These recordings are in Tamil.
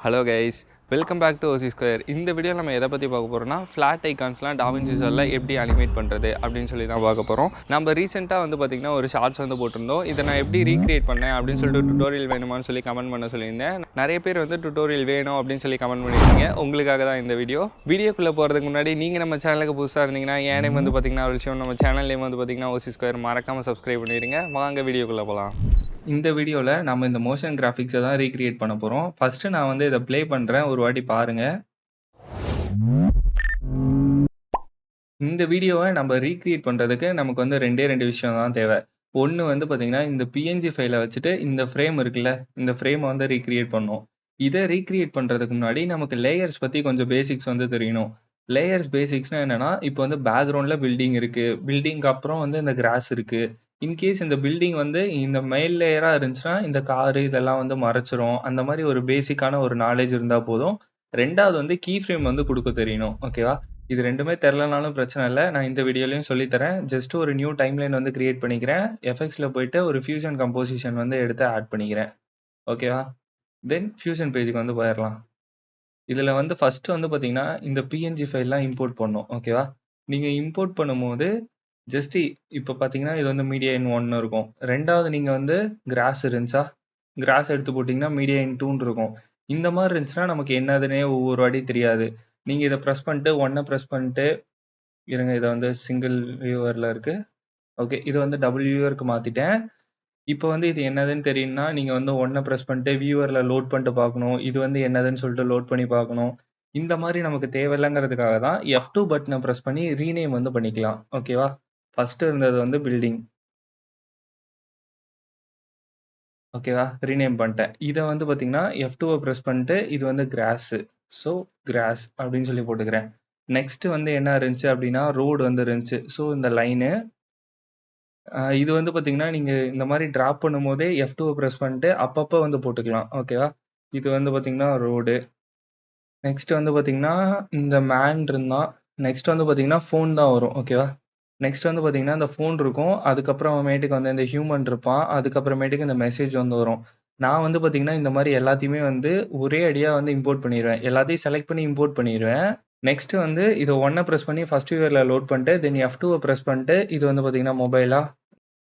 Hello guys, welcome back to OC square. இந்த வீடியோ நம்ம எதை பற்றி பார்க்க போகிறோம்னா, ஃப்ளாட் ஐகான்ஸ்லாம் டாவின்சி ரிசால்வ்ல எப்படி அனிமேட் பண்ணுறது அப்படின்னு சொல்லி தான் பார்க்க போகிறோம். நம்ம ரீசெண்டாக வந்து பார்த்திங்கன்னா ஒரு ஷார்ட்ஸ் வந்து போட்டிருந்தோம். இதை நான் எப்படி ரீக்ரியேட் பண்ணேன் அப்படின்னு சொல்லிட்டு டுட்டோரியல் வேணுமான்னு சொல்லி கமெண்ட் பண்ண சொல்லியிருந்தேன். நிறைய பேர் வந்து டுட்டோரியல் வேணும் அப்படின்னு சொல்லி கமெண்ட் பண்ணியிருந்தீங்க. உங்களுக்காக தான் இந்த வீடியோக்குள்ளே போகிறதுக்கு முன்னாடி நீங்கள் நம்ம சேனலுக்கு புதுசாக இருந்தீங்கன்னா, என் நேம் வந்து பார்த்திங்கன்னா ஒரு விஷயம், நம்ம சேனல் நேம் வந்து பார்த்திங்கன்னா ஓசி ஸ்கொயர். மறக்காமல் சப்ஸ்கிரைப் பண்ணிடுங்க. வாங்க வீடியோக்குள்ளே போகலாம். இந்த வீடியோவில் நம்ம இந்த மோஷன் கிராஃபிக்ஸை தான் ரீக்ரியேட் பண்ண போகிறோம். ஃபஸ்ட்டு நான் வந்து இதை ப்ளே பண்ணுறேன், ஒரு வாட்டி பாருங்கள். இந்த வீடியோவை நம்ம ரீக்ரியேட் பண்ணுறதுக்கு நமக்கு வந்து ரெண்டு விஷயம் தான் தேவை. ஒன்று வந்து பார்த்திங்கன்னா, இந்த பிஎன்ஜி ஃபைலை வச்சுட்டு இந்த ஃப்ரேம் இருக்குல்ல, இந்த ஃப்ரேமை வந்து ரீக்ரியேட் பண்ணணும். இதை ரீக்ரியேட் பண்ணுறதுக்கு முன்னாடி நமக்கு லேயர்ஸ் பற்றி கொஞ்சம் பேசிக்ஸ் வந்து தெரியணும். லேயர்ஸ் பேசிக்ஸ்னால் என்னென்னா, இப்போ வந்து பேக்ரவுண்டில் பில்டிங் இருக்குது, பில்டிங்க்கு அப்புறம் வந்து இந்த கிராஸ் இருக்குது. இன்கேஸ் இந்த பில்டிங் வந்து இந்த மேல் லேயராக இருந்துச்சுன்னா இந்த காரு இதெல்லாம் வந்து மறைச்சிரும். அந்த மாதிரி ஒரு பேசிக்கான ஒரு நாலேஜ் இருந்தால் போதும். ரெண்டாவது வந்து கீ ஃப்ரேம் வந்து கொடுக்க தெரியணும். ஓகேவா? இது ரெண்டுமே தெரிலனாலும் பிரச்சனை இல்லை, நான் இந்த வீடியோலையும் சொல்லித்தரேன். ஜஸ்ட் ஒரு நியூ டைம்லைன் வந்து கிரியேட் பண்ணிக்கிறேன். எஃபெக்ட்ஸில் போயிட்டு ஒரு ஃபியூஷன் கம்போசிஷன் வந்து எடுத்து ஆட் பண்ணிக்கிறேன். ஓகேவா? தென் ஃபியூஷன் பேஜுக்கு வந்து போயிடலாம். இதில் வந்து ஃபஸ்ட்டு வந்து பார்த்தீங்கன்னா, இந்த பிஎன்ஜி ஃபைல்லாம் இம்போர்ட் பண்ணணும். ஓகேவா? நீங்கள் இம்போர்ட் பண்ணும்போது ஜஸ்ட் இப்போ பார்த்தீங்கன்னா, இது வந்து மீடியா இன் 1 இருக்கும். ரெண்டாவது நீங்கள் வந்து கிராஸ் இருந்துச்சா, கிராஸ் எடுத்து போட்டிங்கன்னா மீடியா இன் 2 இருக்கும். இந்த மாதிரி இருந்துச்சுன்னா நமக்கு என்னதுன்னே ஒவ்வொரு வாட்டி தெரியாது. நீங்கள் இதை ப்ரெஸ் பண்ணிட்டு 1 ப்ரெஸ் பண்ணிட்டு இருங்க, இதை வந்து சிங்கிள் வியூவரில் இருக்குது. ஓகே, இது வந்து டபுள் வியூவருக்கு மாற்றிட்டேன். இப்போ வந்து இது என்னதுன்னு தெரியும்னா, நீங்கள் வந்து 1 ப்ரெஸ் பண்ணிட்டு வியூவரில் லோட் பண்ணிட்டு பார்க்கணும். இது வந்து என்னதுன்னு சொல்லிட்டு லோட் பண்ணி பார்க்கணும். இந்த மாதிரி நமக்கு தேவையில்லைங்கிறதுக்காக தான் F2 பட்டனை ப்ரெஸ் பண்ணி ரீநேம் வந்து பண்ணிக்கலாம். ஓகேவா? ஃபஸ்ட்டு இருந்தது வந்து பில்டிங். ஓகேவா? ரீநேம் பண்ணிட்டேன். இதை வந்து பார்த்தீங்கன்னா F2 ப்ரெஸ் பண்ணிட்டு இது வந்து கிராஸு. ஸோ கிராஸ் அப்படின்னு சொல்லி போட்டுக்கிறேன். நெக்ஸ்ட் வந்து என்ன இருந்துச்சு அப்படின்னா, ரோடு வந்து இருந்துச்சு. ஸோ இந்த லைனு இது வந்து பார்த்தீங்கன்னா, நீங்கள் இந்த மாதிரி ட்ராப் பண்ணும்போதே F2 ப்ரெஸ் பண்ணிட்டு அப்பப்போ வந்து போட்டுக்கலாம். ஓகேவா? இது வந்து பார்த்தீங்கன்னா ரோடு. நெக்ஸ்ட் வந்து பார்த்தீங்கன்னா, இந்த மேன் இருந்தால், நெக்ஸ்ட் வந்து பார்த்தீங்கன்னா ஃபோன் தான் வரும். ஓகேவா? நெக்ஸ்ட் வந்து பார்த்தீங்கன்னா, இந்த ஃபோன் இருக்கும். அதுக்கப்புறமேட்டுக்கு வந்து இந்த ஹியூமன் இருப்பான். அதுக்கப்புறமேட்டுக்கு இந்த மெசேஜ் வந்து வரும். நான் வந்து பார்த்தீங்கன்னா, இந்த மாதிரி எல்லாத்தையுமே வந்து ஒரே அடியா வந்து இம்போர்ட் பண்ணிருவேன். எல்லாத்தையும் செலக்ட் பண்ணி இம்போர்ட் பண்ணிருவேன். நெக்ஸ்ட் வந்து இதை 1 ப்ரெஸ் பண்ணி ஃபர்ஸ்ட் வியூவர்ல லோட் பண்ணிட்டு, தென் F2 ப்ரெஸ் பண்ணிட்டு, இது வந்து பார்த்தீங்கன்னா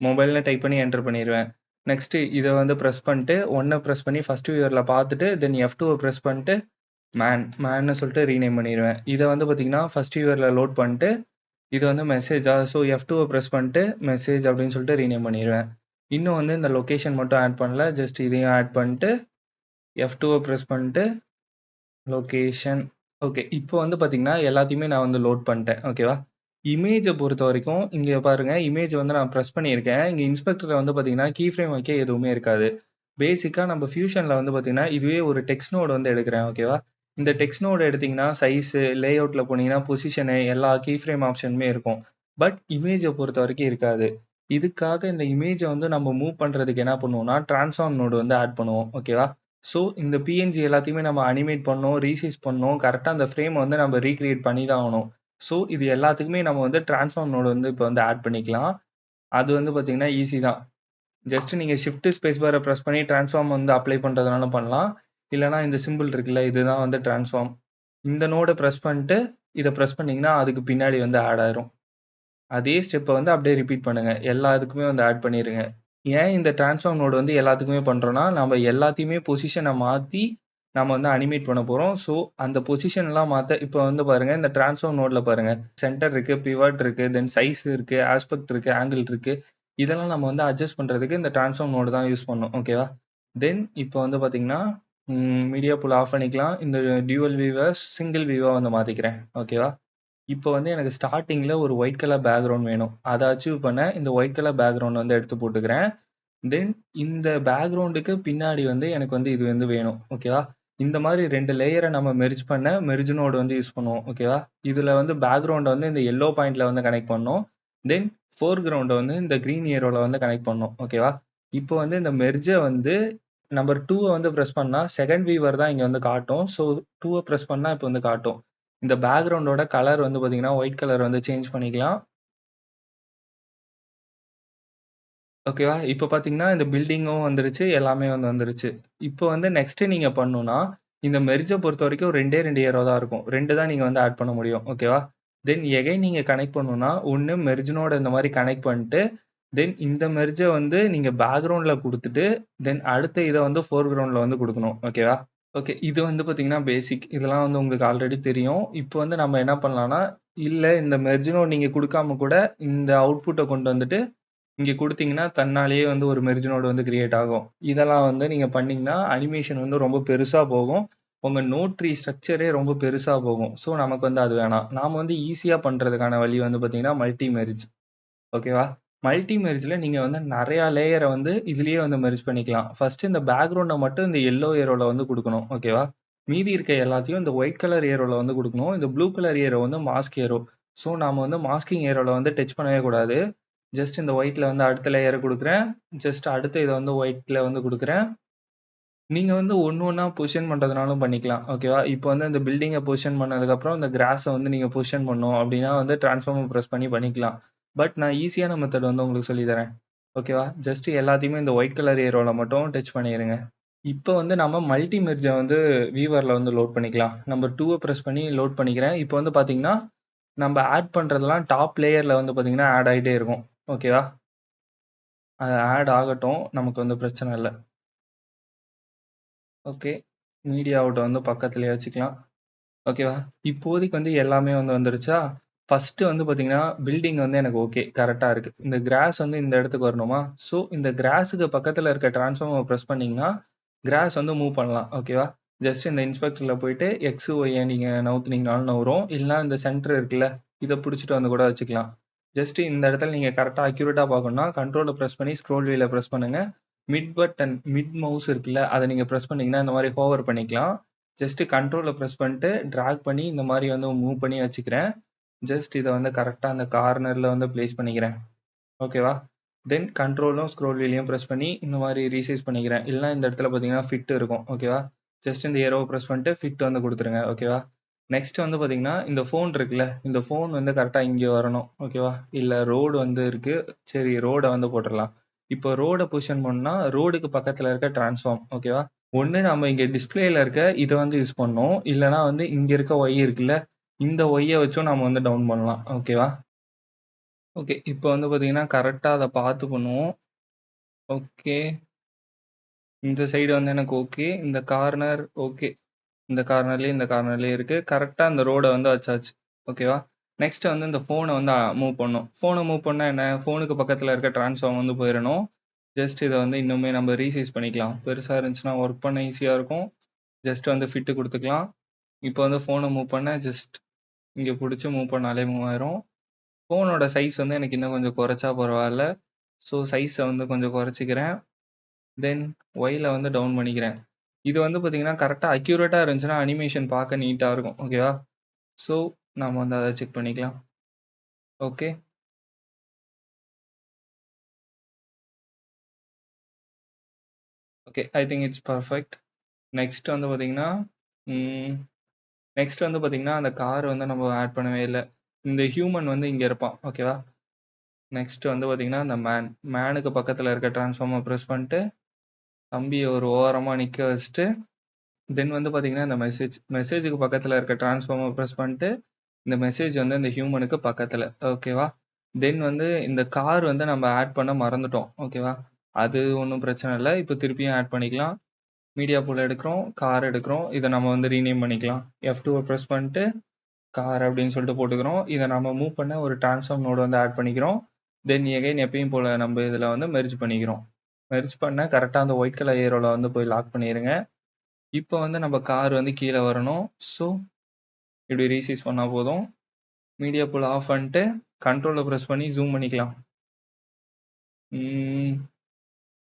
மொபைல்னு டைப் பண்ணி என்டர் பண்ணிருவேன். நெக்ஸ்ட் இதை வந்து ப்ரெஸ் பண்ணிட்டு 1 ப்ரெஸ் பண்ணி ஃபர்ஸ்ட் வியூவர்ல பார்த்துட்டு, தென் F2 ப்ரெஸ் பண்ணிட்டு மேன்னு சொல்லிட்டு ரீநேம் பண்ணிருவேன். இதை வந்து பார்த்தீங்கன்னா, ஃபர்ஸ்ட் வியூவர்ல லோட் பண்ணிட்டு, இது வந்து மெசேஜா, ஸோ F2 ப்ரெஸ் பண்ணிட்டு மெசேஜ் அப்படின்னு சொல்லிட்டு ரீநேம் பண்ணிடுவேன். இன்னும் வந்து இந்த லொக்கேஷன் மட்டும் ஆட் பண்ணல, ஜஸ்ட் இதையும் ஆட் பண்ணிட்டு F2 ப்ரெஸ் பண்ணிட்டு லொக்கேஷன். ஓகே, இப்போ வந்து பார்த்தீங்கன்னா எல்லாத்தையுமே நான் வந்து லோட் பண்ணிட்டேன். ஓகேவா? இமேஜை பொறுத்த வரைக்கும் இங்கே பாருங்க, இமேஜ் வந்து நான் ப்ரெஸ் பண்ணியிருக்கேன். இங்கே இன்ஸ்பெக்டரில் வந்து பார்த்தீங்கன்னா கீ ஃப்ரேம் வைக்க எதுவுமே இருக்காது. பேசிக்காக நம்ம ஃபியூஷனில் வந்து பார்த்தீங்கன்னா இதுவே ஒரு டெக்ஸ்ட் நோடு வந்து எடுக்கிறேன். ஓகேவா? இந்த டெக்ஸ்ட் நோடு எடுத்தீங்கன்னா சைஸு, லேஅவுட்டில் போனீங்கன்னா பொசிஷனு, எல்லா கீ ஃப்ரேம் ஆப்ஷனுமே இருக்கும். பட் இமேஜை பொறுத்த வரைக்கும் இருக்காது. இதுக்காக இந்த இமேஜை வந்து நம்ம மூவ் பண்ணுறதுக்கு என்ன பண்ணுவோம்னா, ட்ரான்ஸ்ஃபார்ம் நோடு வந்து ஆட் பண்ணுவோம். ஓகேவா? ஸோ இந்த பிஎன்ஜி எல்லாத்தையுமே நம்ம அனிமேட் பண்ணோம், ரீசைஸ் பண்ணோம், கரெக்டாக அந்த ஃப்ரேமை வந்து நம்ம ரீக்ரியேட் பண்ணி தான் ஆகணும். ஸோ இது எல்லாத்துக்குமே நம்ம வந்து ட்ரான்ஸ்ஃபார்ம் நோடு வந்து இப்போ வந்து ஆட் பண்ணிக்கலாம். அது வந்து பார்த்தீங்கன்னா ஈஸி தான். ஜஸ்ட் நீங்கள் ஷிஃப்ட் ஸ்பேஸ் பாரை ப்ரெஸ் பண்ணி ட்ரான்ஸ்ஃபார்ம் வந்து அப்ளை பண்ணுறதுனால பண்ணலாம். இல்லைனா இந்த சிம்பிள் இருக்குல்ல, இதுதான் வந்து ட்ரான்ஸ்ஃபார்ம். இந்த நோடை ப்ரெஸ் பண்ணிட்டு இதை ப்ரெஸ் பண்ணிங்கன்னா அதுக்கு பின்னாடி வந்து ஆட் ஆயிரும். அதே ஸ்டெப்பை வந்து அப்படியே ரிப்பீட் பண்ணுங்கள். எல்லா இதுக்குமே வந்து ஆட் பண்ணிடுங்க. ஏன் இந்த ட்ரான்ஸ்ஃபார்ம் நோடு வந்து எல்லாத்துக்குமே பண்ணுறோன்னா, நம்ம எல்லாத்தையுமே பொசிஷனை மாற்றி நம்ம வந்து அனிமேட் பண்ண போகிறோம். ஸோ அந்த பொசிஷன்லாம் மாற்ற இப்போ வந்து பாருங்கள், இந்த ட்ரான்ஸ்ஃபார்ம் நோடில் பாருங்கள், சென்டர் இருக்குது, பிவட் இருக்குது, தென் சைஸ் இருக்குது, ஆஸ்பெக்ட் இருக்குது, ஆங்கிள் இருக்குது. இதெல்லாம் நம்ம வந்து அட்ஜஸ்ட் பண்ணுறதுக்கு இந்த ட்ரான்ஸ்ஃபார்ம் நோடு தான் யூஸ் பண்ணணும். ஓகேவா? தென் இப்போ வந்து பார்த்தீங்கன்னா, மீடியா புல் ஆஃப் பண்ணிக்கலாம். இந்த டியூவல் வியூவை சிங்கிள் வியூவாக வந்து மாற்றிக்கிறேன். ஓகேவா? இப்போ வந்து எனக்கு ஸ்டார்டிங்கில் ஒரு ஒயிட் கலர் பேக்ரவுண்ட் வேணும். அதை அச்சீவ் பண்ண இந்த ஒயிட் கலர் பேக்ரவுண்ட் வந்து எடுத்து போட்டுக்கிறேன். தென் இந்த பேக்ரவுண்டுக்கு பின்னாடி வந்து எனக்கு வந்து இது வந்து வேணும். ஓகேவா? இந்த மாதிரி 2 லேயரை நம்ம மெர்ஜ் பண்ண மெர்ஜ் நோடு வந்து யூஸ் பண்ணுவோம். ஓகேவா? இதில் வந்து பேக்ரவுண்டை வந்து இந்த எல்லோ பாயிண்ட்ல வந்து கனெக்ட் பண்ணோம். தென் ஃபோர் கிரவுண்டை வந்து இந்த க்ரீன் ஏரோவில் வந்து கனெக்ட் பண்ணோம். ஓகேவா? இப்போ வந்து இந்த மெர்ஜை வந்து நம்பர் 2 வந்து ப்ரெஸ் பண்ணால் செகண்ட் வீவர் தான் இங்கே வந்து காட்டும். ஸோ 2 ப்ரெஸ் பண்ணால் இப்போ வந்து காட்டும். இந்த பேக்ரவுண்டோட கலர் வந்து பார்த்தீங்கன்னா ஒயிட் கலர் வந்து சேஞ்ச் பண்ணிக்கலாம். ஓகேவா? இப்போ பார்த்தீங்கன்னா இந்த பில்டிங்கும் வந்துருச்சு, எல்லாமே வந்து வந்துருச்சு. இப்போ வந்து நெக்ஸ்ட் நீங்க பண்ணணும்னா, இந்த மெர்ஜை பொறுத்த வரைக்கும் 2 ஏரோ தான் இருக்கும். 2 தான் நீங்க வந்து ஆட் பண்ண முடியும். ஓகேவா? தென் எகைன் நீங்க கனெக்ட் பண்ணணும்னா, ஒண்ணு மெர்ஜ்னோட இந்த மாரி கனெக்ட் பண்ணிட்டு, தென் இந்த மெர்ஜ வந்து நீங்க பேக்கிரவுண்ட்ல குடுத்துட்டு, தென் அடுத்த இத வந்து ஃபோர்கிரவுண்ட்ல வந்து குடுக்கணும். ஓகேவா? ஓகே. இது வந்து பார்த்தீங்கன்னா பேசிக். இதெல்லாம் வந்து உங்களுக்கு ஆல்ரெடி தெரியும். இப்போ வந்து நம்ம என்ன பண்ணலாம்னா, இல்ல இந்த மெர்ஜ் நோட் நீங்க குடுக்காம கூட இந்த அவுட்புட்ட கொண்டு வந்துட்டு, இங்க குடுத்தீங்கன்னா, தன்னாலேயே வந்து ஒரு மெர்ஜ் நோட் வந்து கிரியேட் ஆகும். இதெல்லாம் வந்து நீங்க பண்ணீங்கன்னா, அனிமேஷன் வந்து ரொம்ப பெருசா போகும். உங்க நோட் ட்ரீ ஸ்ட்ரக்சரே ரொம்ப பெருசா போகும். ஸோ, நமக்கு வந்து அது வேணாம். நாம வந்து ஈஸியா பண்றதுக்கான வழி வந்து பார்த்தீங்கன்னா, மல்டி மெர்ஜ். ஓகேவா? மல்டி மெர்ஜ்ல நீங்க வந்து நெறையா லேயர வந்து இதுலயே வந்து மெர்ஜ் பண்ணிக்கலாம். ஃபர்ஸ்ட் இந்த பேக்கிரவுண்ட மட்டும் இந்த எல்லோ ஏரோல வந்து குடுக்கணும். ஓகேவா? மீதி இருக்க எல்லாத்தையும் இந்த ஒயிட் கலர் ஏரோல வந்து குடுக்கணும். இந்த ப்ளூ கலர் ஏரோ வந்து மாஸ்க் ஏரோ. ஸோ, நாம வந்து மாஸ்கிங் ஏரோல வந்து டச் பண்ணவே கூடாது. ஜஸ்ட் இந்த ஒயிட்ல வந்து அடுத்த லேயர குடுக்குறேன். ஜஸ்ட் அடுத்த இத வந்து ஒயிட்ல வந்து குடுக்குறேன். நீங்க வந்து ஒண்ணு ஒண்ணா பொசிஷன் பண்றதுனாலும் பண்ணிக்கலாம். ஓகேவா? இப்போ வந்து இந்த பில்டிங்க பொசிஷன் பண்ணதுக்கப்புறம், இந்த கிராஸ வந்து நீங்க பொசிஷன் பண்ணணும் அப்டின்னா வந்து ட்ரான்ஸ்ஃபார்மர் பிரஸ் பண்ணி பண்ணிக்கலாம். பட் நான் ஈஸியான மெத்தட் வந்து உங்களுக்கு சொல்லி தரேன். ஓகேவா? ஜஸ்ட் எல்லாத்தையுமே இந்த ஒயிட் கலர் ஏரோல மட்டும் டச் பண்ணிருங்க. இப்போ வந்து நம்ம மல்டி மெர்ஜ வந்து வீவர்ல வந்து லோட் பண்ணிக்கலாம். நம்பர் 2 பிரஸ் பண்ணி லோட் பண்ணிக்கிறேன். இப்போ வந்து பார்த்தீங்கன்னா, நம்ப ஆட் பண்றதெல்லாம் டாப் லேயர்ல வந்து பார்த்தீங்கன்னா, ஆட் ஆயிட்டே இருக்கும். ஓகேவா? அது ஆட் ஆகட்டும். நமக்கு வந்து பிரச்சனை இல்ல. ஓகே. மீடியா அவுட்ட வந்து பக்கத்திலேயே வச்சுக்கலாம். ஓகேவா? இப்போதைக்கு வந்து எல்லாமே வந்து வந்துருச்சா? ஃபர்ஸ்ட்டு வந்து பார்த்தீங்கன்னா, பில்டிங் வந்து எனக்கு ஓகே. கரெக்ட்டா இருக்கு. இந்த கிராஸ் வந்து இந்த இடத்துக்கு வரணுமா? ஸோ, இந்த கிராஸுக்கு பக்கத்தில இருக்க ட்ரான்ஸ்ஃபார்மர பிரஸ் பண்ணீங்கன்னா, கிராஸ் வந்து மூவ் பண்ணலாம். ஓகேவா? ஜஸ்ட் இந்த இன்ஸ்பெக்டர்ல போயிட்டு எக்ஸ், ஒய்ய நீங்க நவுத்துனீங்கனாலும் நகரும். இல்லன்னா இந்த சென்டர் இருக்குல்ல, இத புடிச்சுட்டு வந்து கூட வச்சுக்கலாம். ஜஸ்ட் இந்த இடத்துல நீங்க கரெக்ட்டா அக்யூரேட்டா பார்க்கணும்னா, கண்ட்ரோல பிரஸ் பண்ணி ஸ்க்ரோல் வீல பிரஸ் பண்ணுங்க. மிட் பட்டன், மிட் மவுஸ் இருக்குல்ல, அத நீங்க பிரஸ் பண்ணீங்கன்னா, இந்த மாரி ஹோவர் பண்ணிக்கலாம். ஜஸ்ட் கண்ட்ரோல பிரஸ் பண்ணிட்டு டிராக் பண்ணி இந்த மாரி வந்து மூவ் பண்ணி வச்சுக்கிறேன். ஜஸ்ட் இத வந்து கரெக்ட்டா அந்த கார்னர்ல வந்து பிளேஸ் பண்ணிக்கிறேன். ஓகேவா? தென் கண்ட்ரோலும் ஸ்க்ரோல் வீலையும் பிரஸ் பண்ணி இந்த மாரி ரீசைஸ் பண்ணிக்கிறேன். இல்லன்னா இந்த இடத்துல பார்த்தீங்கன்னா ஃபிட் இருக்கும். ஓகேவா? ஜஸ்ட் இந்த ஏரோவ பிரஸ் பண்ணிட்டு ஃபிட் வந்து குடுத்துருங்க. ஓகேவா? நெக்ஸ்ட் வந்து பார்த்தீங்கன்னா, இந்த ஃபோன் இருக்குல்ல, இந்த ஃபோன் வந்து கரெக்ட்டா இங்க வரணும். ஓகேவா? இல்ல ரோடு வந்து இருக்கு. சரி ரோட வந்து போட்டுறலாம். இப்போ ரோட பொசிஷன் பண்ணா, ரோடுக்கு பக்கத்துல இருக்க ட்ரான்ஸ்ஃபார்ம். ஓகேவா? ஒண்ணு நம்ம இங்க டிஸ்ப்ளேல இருக்க இத வந்து யூஸ் பண்ணணும். இல்லன்னா வந்து இங்க இருக்க ஒய் இருக்குல்ல, இந்த ஒய்ய வச்சும் நம்ம வந்து டவுன் பண்ணலாம். ஓகேவா? ஓகே. இப்போ வந்து பார்த்தீங்கன்னா, கரெக்ட்டா அத பார்த்து பண்ணுவோம். ஓகே. இந்த சைடு வந்து எனக்கு ஓகே. இந்த கார்னர் ஓகே. இந்த கார்னர்லயும் இருக்கு. கரெக்ட்டா இந்த ரோட வந்து வச்சாச்சு. ஓகேவா? நெக்ஸ்ட் வந்து இந்த ஃபோன வந்து மூவ் பண்ணணும். ஃபோன மூவ் பண்ணா என்ன? ஃபோனுக்கு பக்கத்துல இருக்க ட்ரான்ஸ்ஃபார்ம் வந்து போயிறணும். ஜஸ்ட் இத வந்து இன்னுமே நம்ம ரீசைஸ் பண்ணிக்கலாம். பெருசா இருந்துச்சுன்னா ஒர்க் பண்ண ஈஸியா இருக்கும். ஜஸ்ட் வந்து ஃபிட் குடுத்துக்கலாம். இப்போ வந்து ஃபோன மூவ் பண்ண ஜஸ்ட் இங்க புடிச்சு மூவ் பண்ணாலே மூவ் ஆயிரும். ஃபோனோட சைஸ் வந்து எனக்கு இன்னும் கொஞ்சம் குறைச்சா பரவால்ல. ஸோ சைஸ வந்து கொஞ்சம் குறைச்சுக்கிறேன். தென் ஒய்ல வந்து டவுன் பண்ணிக்கிறேன். இது வந்து பார்த்தீங்கன்னா, கரெக்ட்டா அக்யூரேட்டா இருந்துச்சுன்னா, அனிமேஷன் பார்க்க நீட்டா இருக்கும். ஓகேவா? ஸோ நாம வந்து அத செக் பண்ணிக்கலாம். Okay. Okay. I think it's perfect. Next வந்து பார்த்தீங்கன்னா, ம் நெக்ஸ்ட் வந்து பார்த்தீங்கன்னா, அந்த கார் வந்து நம்ம ஆட் பண்ணவே இல்ல. இந்த ஹியூமன் வந்து இங்க இருப்பான். ஓகேவா? நெக்ஸ்ட் வந்து பார்த்தீங்கன்னா, இந்த மேனுக்கு பக்கத்துல இருக்க ட்ரான்ஸ்ஃபார்ம பிரஸ் பண்ணிட்டு, தம்பிய ஒரு ஓரமா நிக்க வச்சுட்டு, தென் வந்து பார்த்தீங்கன்னா, இந்த மெசேஜுக்கு பக்கத்துல இருக்க ட்ரான்ஸ்ஃபார்ம பிரஸ் பண்ணிட்டு, இந்த மெசேஜ் வந்து இந்த ஹியூமனுக்கு பக்கத்துல. ஓகேவா? தென் வந்து இந்த கார் வந்து நம்ம ஆட் பண்ண மறந்துட்டோம். ஓகேவா? அது ஒண்ணும் பிரச்சனை இல்ல. இப்போ திருப்பியும் ஆட் பண்ணிக்கலாம். மீடியா பூல் எடுக்கிறோம், கார் எடுக்கிறோம். இத நம்ம வந்து ரீநேம் பண்ணிக்கலாம். F2வ பிரஸ் பண்ணிட்டு, கார் அப்படின்னு சொல்லிட்டு போட்டுக்கிறோம். இத நம்ம மூவ் பண்ண ஒரு ட்ரான்ஸ்ஃபார்ம் நோட் வந்து ஆட் பண்ணிக்கிறோம். தென் எகைன் எப்பயும் போல நம்ம இதுல வந்து மெர்ஜ் பண்ணிக்கிறோம். மெர்ஜ் பண்ண கரெக்ட்டா அந்த ஒயிட் கலர் ஏரோல வந்து போய் லாக் பண்ணிருங்க. இப்போ வந்து நம்ம கார் வந்து கீழ வரணும். ஸோ இப்படி ரீசைஸ் பண்ணா போதும். மீடியா பூல் ஆஃப் பண்ணிட்டு, கண்ட்ரோல பிரஸ் பண்ணி ஜூம் பண்ணிக்கலாம்.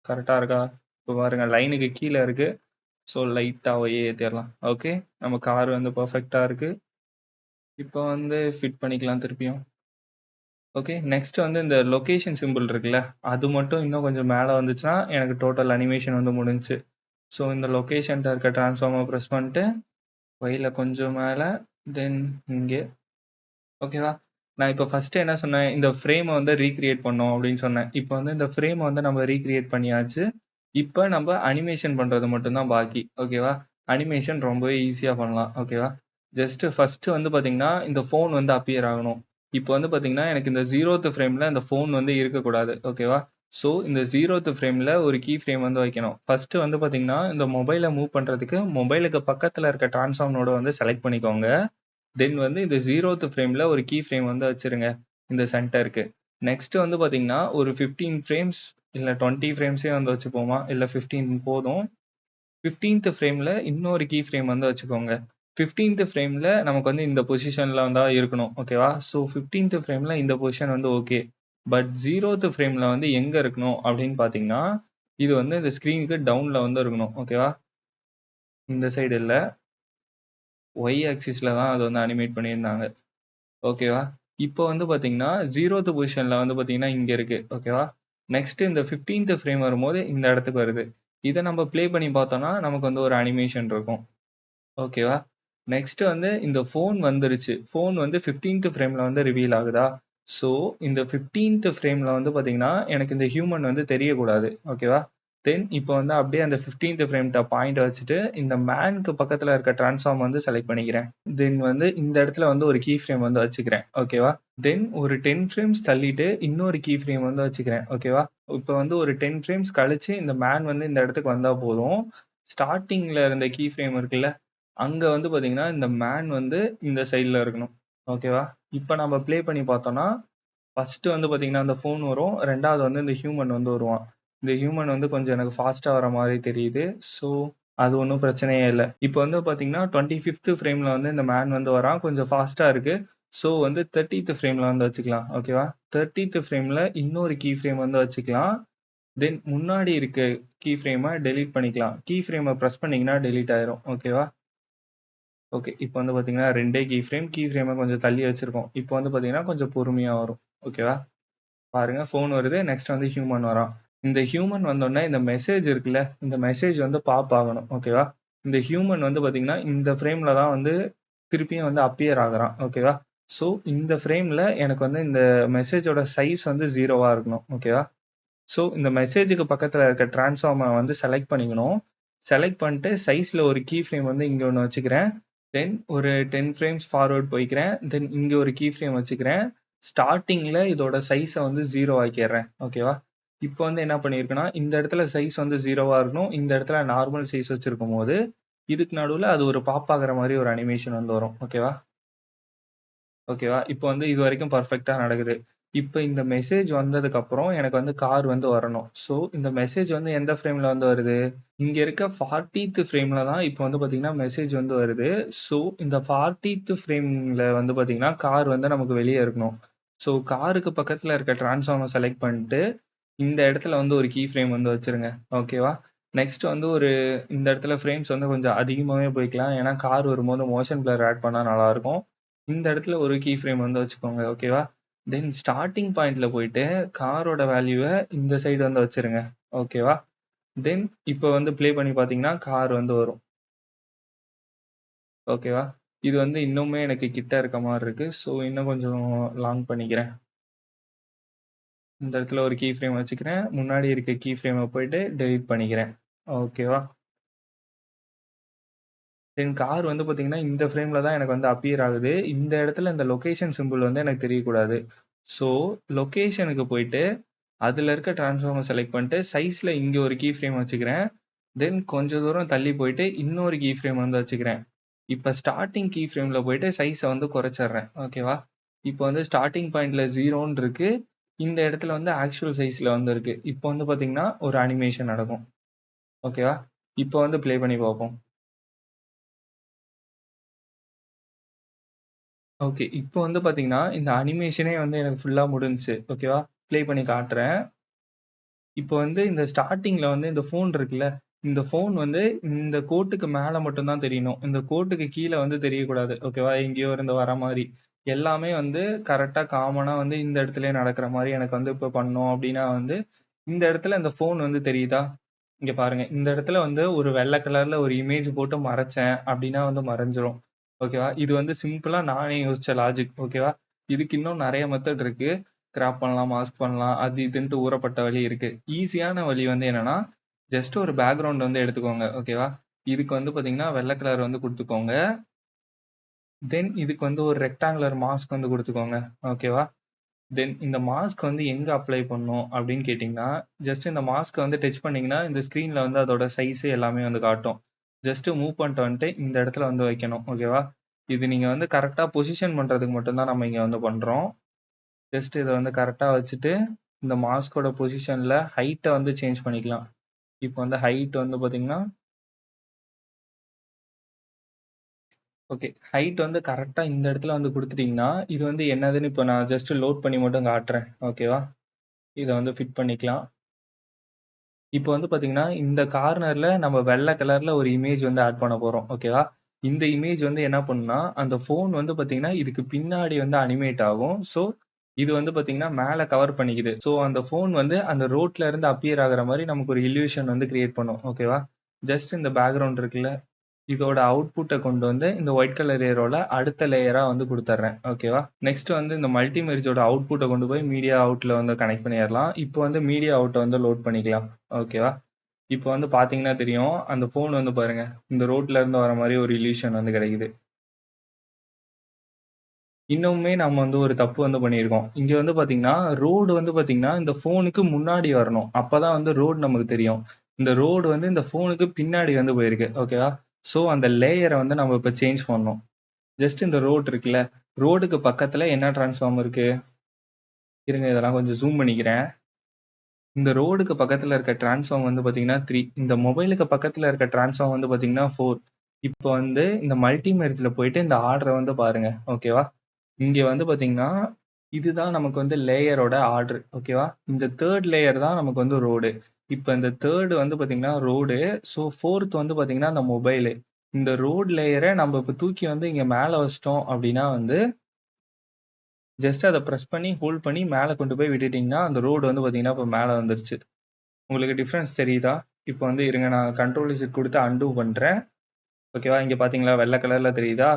கரெக்ட்டா இருக்கா? இப்போ பாருங்க லைனுக்கு கீழ இருக்கு. ஸோ லைட்டா ஒய்ய ஏத்திரலாம். ஓகே. நம்ம கார் வந்து பெர்ஃபெக்ட்டா இருக்கு. இப்போ வந்து ஃபிட் பண்ணிக்கலாம் திருப்பியும். ஓகே. நெக்ஸ்ட் வந்து இந்த லொகேஷன் சிம்பிள் இருக்குல்ல, அது மட்டும் இன்னும் கொஞ்சம் மேல வந்துச்சுன்னா, எனக்கு டோட்டல் அனிமேஷன் வந்து முடிஞ்சுச்சு. ஸோ இந்த லொகேஷன்ட்ட இருக்க ட்ரான்ஸ்ஃபார்ம பிரஸ் பண்ணிட்டு, ஒய்ல கொஞ்சம் மேல, தென் இங்கே. ஓகேவா? நான் இப்போ ஃபர்ஸ்ட்டு என்ன சொன்னேன், இந்த ஃப்ரேம வந்து ரீகிரியேட் பண்ணோம் அப்படின்னு சொன்னேன். இப்போ வந்து இந்த ஃப்ரேம வந்து நம்ம ரீகிரியேட் பண்ணியாச்சு. இப்ப நம்ம அனிமேஷன் பண்றது மட்டும் தான் பாக்கி. ஓகேவா? அனிமேஷன் ரொம்பவே ஈஸியா பண்ணலாம். ஓகேவா? ஜஸ்ட் ஃபர்ஸ்ட் வந்து பாத்தீங்கன்னா, இந்த ஃபோன் வந்து அப்பியர் ஆகணும். இப்போ வந்து பாத்தீங்கன்னா, எனக்கு இந்த 0த் ஃப்ரேம்ல இந்த ஃபோன் வந்து இருக்கக்கூடாது. ஓகேவா? ஸோ இந்த 0த் ஃப்ரேம்ல ஒரு கீ ஃப்ரேம் வந்து வைக்கணும். ஃபர்ஸ்ட் வந்து பாத்தீங்கன்னா, இந்த மொபைல மூவ் பண்றதுக்கு மொபைலுக்கு பக்கத்துல இருக்க ட்ரான்ஸ்ஃபார்ம் நோட வந்து செலக்ட் பண்ணிக்கோங்க. தென் வந்து இந்த 0த் ஃப்ரேம்ல ஒரு கீ ஃப்ரேம் வந்து வச்சிருங்க. இந்த சென்டருக்கு. நெக்ஸ்ட் வந்து பாத்தீங்கன்னா, ஒரு 15 ஃப்ரேம்ஸ் இல்ல 20 ஃப்ரேம்ஸே வந்து வச்சுப்போமா? இல்ல 15 போதும். 15த் ஃப்ரேம்ல இன்னொரு கீ ஃப்ரேம் வந்து வச்சுக்கோங்க. 15த் ஃப்ரேம்ல நமக்கு வந்து இந்த பொசிஷன்ல வந்தா இருக்கணும். ஓகேவா? ஸோ 15த் ஃப்ரேம்ல இந்த பொசிஷன் வந்து ஓகே. பட் 0த் ஃப்ரேம்ல வந்து எங்க இருக்கணும் அப்படின்னு பார்த்தீங்கன்னா, இது வந்து இந்த ஸ்க்ரீனுக்கு டவுன்ல வந்து இருக்கணும். ஓகேவா? இந்த சைடு இல்ல. ஒய் ஆக்சிஸ்ல தான் அது வந்து அனிமேட் பண்ணியிருந்தாங்க. ஓகேவா? இப்போ வந்து பார்த்தீங்கன்னா, 0த் பொசிஷன்ல வந்து பார்த்தீங்கன்னா, இங்க இருக்கு. ஓகேவா? நெக்ஸ்ட் இந்த 15த் ஃப்ரேம் வரும்போது இந்த இடத்துக்கு வருது. இத நம்ம ப்ளே பண்ணி பார்த்தோம்னா, நமக்கு வந்து ஒரு அனிமேஷன் இருக்கும். ஓகேவா? நெக்ஸ்ட் வந்து இந்த ஃபோன் வந்துருச்சு. ஃபோன் வந்து 15த் ஃப்ரேம்ல வந்து ரிவீல் ஆகுதா? ஸோ, இந்த 15த் ஃப்ரேம்ல வந்து பார்த்தீங்கன்னா, எனக்கு இந்த ஹியூமன் வந்து தெரியக்கூடாது. ஓகேவா? தென் இப்போ வந்து அப்படியே அந்த 15த் ஃப்ரேம்ட்ட பாயிண்ட் வச்சுட்டு, இந்த மேன்க்கு பக்கத்துல இருக்க ட்ரான்ஸ்ஃபார்ம் வந்து செலக்ட் பண்ணிக்கிறேன். தென் வந்து இந்த இடத்துல வந்து ஒரு கீ ஃப்ரேம் வந்து வச்சுக்கிறேன். ஓகேவா? தென் ஒரு 10 ஃப்ரேம்ஸ் தள்ளிட்டு இன்னொரு கீ ஃப்ரேம் வந்து வச்சுக்கிறேன். ஓகேவா? இப்போ வந்து ஒரு 10 ஃப்ரேம்ஸ் கழிச்சு இந்த மேன் வந்து இந்த இடத்துக்கு வந்தா போதும். ஸ்டார்ட்டிங்ல இருந்த கீ ஃப்ரேம் இருக்குல்ல, அங்க வந்து பார்த்தீங்கன்னா, இந்த மேன் வந்து இந்த சைடுல இருக்கணும். ஓகேவா? இப்ப நம்ம ப்ளே பண்ணி பார்த்தோம்னா, ஃபர்ஸ்ட் வந்து பார்த்தீங்கன்னா, அந்த ஃபோன் வரும். 2வது வந்து இந்த ஹியூமன் வந்து வருவான். இந்த ஹியூமன் வந்து கொஞ்சம் எனக்கு ஃபாஸ்ட்டா வர மாரி தெரியுது. ஸோ, அது ஒண்ணும் பிரச்சனையே இல்ல. இப்ப வந்து பார்த்தீங்கன்னா, 25த் ஃப்ரேம்ல வந்து இந்த மேன் வந்து வரான். கொஞ்சம் ஃபாஸ்ட்டா இருக்கு. ஸோ வந்து 30த் ஃப்ரேம்ல வந்து வச்சுக்கலாம். ஓகேவா? 30த் ஃப்ரேம்ல இன்னொரு கீ ஃப்ரேம் வந்து வச்சுக்கலாம். தென் முன்னாடி இருக்க கீ ஃப்ரேம டெலீட் பண்ணிக்கலாம். கீ ஃப்ரேம பிரஸ் பண்ணீங்கன்னா டெலீட் ஆயிரும். ஓகேவா? ஓகே. இப்ப வந்து பார்த்தீங்கன்னா 2டே கீ ஃப்ரேம கொஞ்சம் தள்ளி வச்சிருக்கோம். இப்ப வந்து பார்த்தீங்கன்னா, கொஞ்சம் பொறுமையா வரும். ஓகேவா? பாருங்க ஃபோன் வருது. நெக்ஸ்ட் வந்து ஹியூமன் வரான். இந்த ஹியூமன் வந்தோனே இந்த மெசேஜ் இருக்குல்ல, இந்த மெசேஜ் வந்து பாப் ஆகணும். ஓகேவா? இந்த ஹியூமன் வந்து பார்த்தீங்கன்னா, இந்த ஃப்ரேம்ல தான் வந்து திருப்பியும் வந்து அப்பியர் ஆகுறான். ஓகேவா? ஸோ இந்த ஃப்ரேம்ல எனக்கு வந்து இந்த மெசேஜோட சைஸ் வந்து 0வா இருக்கணும். ஓகேவா? ஸோ இந்த மெசேஜுக்கு பக்கத்துல இருக்க ட்ரான்ஸ்ஃபார்ம வந்து செலக்ட் பண்ணிக்கணும். செலக்ட் பண்ணிட்டு சைஸ்ல ஒரு கீ ஃப்ரேம் வந்து இங்க ஒண்ணு வச்சுக்கிறேன். தென் ஒரு 10 ஃப்ரேம்ஸ் ஃபார்வர்ட் போய்க்கிறேன். தென் இங்க ஒரு கீ ஃப்ரேம் வச்சுக்கிறேன். ஸ்டார்ட்டிங்ல இதோட சைஸ வந்து 0 ஆக்கிடுறேன். ஓகேவா? இப்போ வந்து என்ன பண்ணியிருக்கேன்னா, இந்த இடத்துல சைஸ் வந்து 0வா இருக்கணும். இந்த இடத்துல நார்மல் சைஸ் வச்சிருக்கும்போது, இதுக்கு நடுவுல அது ஒரு பாப் ஆகுற மாரி ஒரு அனிமேஷன் வந்து வரும். ஓகேவா? ஓகேவா? இப்போ வந்து இதுவரைக்கும் பெர்ஃபெக்ட்டா நடக்குது. இப்ப இந்த மெசேஜ் வந்ததுக்கப்புறம் எனக்கு வந்து கார் வந்து வரணும். ஸோ இந்த மெசேஜ் வந்து எந்த ஃப்ரேம்ல வந்து வருது? இங்க இருக்க 40த் ஃப்ரேம்ல தான் இப்போ வந்து பார்த்தீங்கன்னா, மெசேஜ் வந்து வருது. ஸோ இந்த 40த் ஃப்ரேம்ல வந்து பார்த்தீங்கன்னா, கார் வந்து நமக்கு வெளிய இருக்கணும். ஸோ காருக்கு பக்கத்துல இருக்க ட்ரான்ஸ்ஃபார்மர் செலக்ட் பண்ணிட்டு, இந்த இடத்துல வந்து ஒரு கீ ஃப்ரேம் வந்து வச்சுருங்க. ஓகேவா? நெக்ஸ்ட் வந்து ஒரு இந்த இடத்துல ஃப்ரேம்ஸ் வந்து கொஞ்சம் அதிகமாவே போய்க்கலாம். ஏன்னா கார் வரும்போது மோஷன் பிளர் ஆட் பண்ணா நல்லாருக்கும். இந்த இடத்துல ஒரு கீ ஃப்ரேம் வந்து வச்சுக்கோங்க. ஓகேவா? தென் ஸ்டார்ட்டிங் பாயிண்ட்ல போயிட்டு காரோட வேல்யூவ இந்த சைடு வந்து வச்சிருங்க. ஓகேவா? தென் இப்ப வந்து ப்ளே பண்ணி பார்த்தீங்கன்னா, கார் வந்து வரும். ஓகேவா? இது வந்து இன்னுமே எனக்கு கிட்ட இருக்க மாரி இருக்கு. ஸோ இன்னும் கொஞ்சம் லாங் பண்ணிக்கிறேன். இந்த இடத்துல ஒரு கீ ஃப்ரேம் வச்சுக்கிறேன். முன்னாடி இருக்க கீ ஃப்ரேம போயிட்டு டெலீட் பண்ணிக்கிறேன். ஓகேவா? தென் கார் வந்து பார்த்தீங்கன்னா, இந்த ஃப்ரேம்ல தான் எனக்கு வந்து அப்பியர் ஆகுது. இந்த இடத்துல இந்த லொகேஷன் சிம்பல் வந்து எனக்கு தெரியக்கூடாது. ஸோ லொகேஷனுக்கு போயிட்டு, அதுல இருக்க ட்ரான்ஸ்ஃபார்மர் செலக்ட் பண்ணிட்டு, சைஸ்ல இங்க ஒரு கீ ஃப்ரேம் வச்சுக்கிறேன். தென் கொஞ்சம் தூரம் தள்ளி போயிட்டு, இன்னொரு கீ ஃப்ரேம் வந்து வச்சுக்கிறேன். இப்ப ஸ்டார்ட்டிங் கீ ஃப்ரேம்ல போயிட்டு சைஸ வந்து குறைச்சிடுறேன். ஓகேவா? இப்போ வந்து ஸ்டார்ட்டிங் பாயிண்ட்ல 0ன்னு இருக்கு. இந்த இடத்துல வந்து ஆக்சுவல் சைஸ்ல வந்து இருக்கு. இப்போ வந்து பார்த்தீங்கன்னா, ஒரு அனிமேஷன் நடக்கும். ஓகேவா? இப்போ வந்து ப்ளே பண்ணி பார்ப்போம். ஓகே. இப்போ வந்து பார்த்தீங்கன்னா, இந்த அனிமேஷனே வந்து எனக்கு ஃபுல்லா முடிஞ்சுச்சு. ஓகேவா? ப்ளே பண்ணி காட்டுறேன். இப்போ வந்து இந்த ஸ்டார்ட்டிங்ல வந்து இந்த ஃபோன் இருக்குல்ல, இந்த ஃபோன் வந்து இந்த கோட்டுக்கு மேல மட்டும் தான் தெரியணும். இந்த கோட்டுக்கு கீழ வந்து தெரியக்கூடாது. ஓகேவா? எங்கேயோ இருந்து வர மாரி. எல்லாமே வந்து கரெக்ட்டா காமனா வந்து இந்த இடத்துலயே நடக்கிற மாரி எனக்கு வந்து இப்ப பண்ணணும் அப்டின்னா வந்து, இந்த இடத்துல இந்த ஃபோன் வந்து தெரியுதா? இங்க பாருங்க. இந்த இடத்துல வந்து ஒரு வெள்ள கலர்ல ஒரு இமேஜ் போட்டு மறைச்சேன் அப்டின்னா வந்து மறைஞ்சிரும். ஓகேவா? இது வந்து சிம்பிளா நானே யோசிச்ச லாஜிக். ஓகேவா? இதுக்கு இன்னும் நெறைய மெத்தட் இருக்கு. கிராப் பண்ணலாம், மாஸ்க் பண்ணலாம். அது இதுன்ட்டு ஊறப்பட்ட வழி இருக்கு. ஈஸியான வழி வந்து என்னன்னா, ஜஸ்ட் ஒரு பேக்கிரவுண்ட் வந்து எடுத்துக்கோங்க. ஓகேவா? இதுக்கு வந்து பார்த்தீங்கன்னா, வெள்ளை கலர் வந்து குடுத்துக்கோங்க. தென் இதுக்கு வந்து ஒரு ரெக்டாங்குலர் மாஸ்க் வந்து குடுத்துக்கோங்க. ஓகேவா? தென் இந்த மாஸ்க் வந்து எங்க அப்ளை பண்ணணும் அப்படின்னு கேட்டிங்கன்னா, ஜஸ்ட் இந்த மாஸ்க்க வந்து டச் பண்ணீங்கன்னா, இந்த ஸ்க்ரீன்ல வந்து அதோட சைஸ் எல்லாமே வந்து காட்டும். ஜஸ்ட் மூவ் பண்ணிட்டு வந்துட்டு இந்த இடத்துல வந்து வைக்கணும். ஓகேவா? இது நீங்க வந்து கரெக்ட்டா பொசிஷன் பண்றதுக்கு மட்டும் தான் நம்ம இங்க வந்து பண்றோம். ஜஸ்ட் இத வந்து கரெக்ட்டா வச்சுட்டு, இந்த மாஸ்க்கோட பொசிஷன்ல ஹைட்ட வந்து சேஞ்ச் பண்ணிக்கலாம். இப்போ வந்து ஹைட் வந்து பார்த்தீங்கன்னா, ஓகே. ஹைட் வந்து கரெக்ட்டா இந்த இடத்துல வந்து குடுத்துட்டீங்கன்னா, இது வந்து என்னதுன்னு இப்போ நான் ஜஸ்ட் லோட் பண்ணி மட்டும் காட்டுறேன். ஓகேவா? இத வந்து ஃபிட் பண்ணிக்கலாம். இப்போ வந்து பார்த்தீங்கன்னா, இந்த கார்னர்ல நம்ம வெள்ள கலர்ல ஒரு இமேஜ் வந்து ஆட் பண்ண போறோம். ஓகேவா? இந்த இமேஜ் வந்து என்ன பண்ணும்னா, அந்த ஃபோன் வந்து பார்த்தீங்கன்னா, இதுக்கு பின்னாடி வந்து அனிமேட் ஆகும். ஸோ, இது வந்து பார்த்தீங்கன்னா, மேல கவர் பண்ணிக்குது. ஸோ, அந்த ஃபோன் வந்து அந்த ரோட்ல இருந்து அப்பியர் ஆகுற மாரி நமக்கு ஒரு இல்யூஷன் வந்து கிரியேட் பண்ணும். ஓகேவா? ஜஸ்ட் இந்த பேக்கிரவுண்ட் இருக்குல்ல, இதோட அவுட்புட்ட கொண்டு வந்து இந்த ஒயிட் கலர் ஏரோல அடுத்த லேயரா வந்து குடுத்துர்றேன். ஓகேவா? நெக்ஸ்ட் வந்து இந்த மல்டி மெர்ஜோட அவுட்புட்ட கொண்டு போய் மீடியா அவுட்ல வந்து கனெக்ட் பண்ணிறலாம். இப்போ வந்து மீடியா அவுட்ட வந்து லோட் பண்ணிக்கலாம். ஓகேவா? இப்போ வந்து பார்த்தீங்கன்னா தெரியும். அந்த ஃபோன் வந்து பாருங்க. இந்த ரோட்ல இருந்து வர மாரி ஒரு இல்யூஷன் வந்து கிடைக்குது. இன்னமுமே நம்ம வந்து ஒரு தப்பு வந்து பண்ணியிருக்கோம். இங்க வந்து பார்த்தீங்கன்னா, ரோடு வந்து பார்த்தீங்கன்னா, இந்த ஃபோனுக்கு முன்னாடி வரணும். அப்பதான் வந்து ரோடு நமக்கு தெரியும். இந்த ரோடு வந்து இந்த ஃபோனுக்கு பின்னாடி வந்து போயிருக்கு. ஓகேவா? ஸோ அந்த லேயர வந்து நம்ம இப்ப சேஞ்ச் பண்ணணும். ஜஸ்ட் இந்த ரோடு இருக்குல்ல, ரோடுக்கு பக்கத்துல என்ன டிரான்ஸ்ஃபார்ம் இருக்கு? இருங்க இதெல்லாம் கொஞ்சம் ஜூம் பண்ணிக்கிறேன். இந்த ரோடுக்கு பக்கத்துல இருக்க டிரான்ஸ்ஃபார்ம் வந்து பார்த்தீங்கன்னா 3. இந்த மொபைலுக்கு பக்கத்துல இருக்க டிரான்ஸ்ஃபார்ம் வந்து பார்த்தீங்கன்னா 4. இப்போ வந்து இந்த மல்டி மெர்ஜ்ல போயிட்டு இந்த ஆர்டர வந்து பாருங்க. ஓகேவா? இங்க வந்து பார்த்தீங்கன்னா, இதுதான் நமக்கு வந்து லேயரோட ஆர்டர். ஓகேவா? இந்த 3 லேயர் தான் நமக்கு வந்து ரோடு. இப்ப இந்த 3 வந்து பார்த்தீங்கன்னா ரோடு. ஸோ 4த் வந்து பார்த்தீங்கன்னா அந்த மொபைலு. இந்த ரோடு லேயர நம்ம இப்ப தூக்கி வந்து இங்க மேல வச்சுட்டோம் அப்டின்னா வந்து ஜஸ்ட் அத பிரஸ் பண்ணி, ஹோல்ட் பண்ணி மேல கொண்டு போய் விட்டுட்டீங்கன்னா, அந்த ரோடு வந்து பார்த்தீங்கன்னா, இப்ப மேல வந்துருச்சு. உங்களுக்கு டிஃபரன்ஸ் தெரியுதா? இப்ப வந்து இருங்க நான் கண்ட்ரோல் இசட் குடுத்து அன்டூ பண்றேன். ஓகேவா? இங்க பார்த்தீங்களா? வெள்ள கலர்ல தெரியுதா?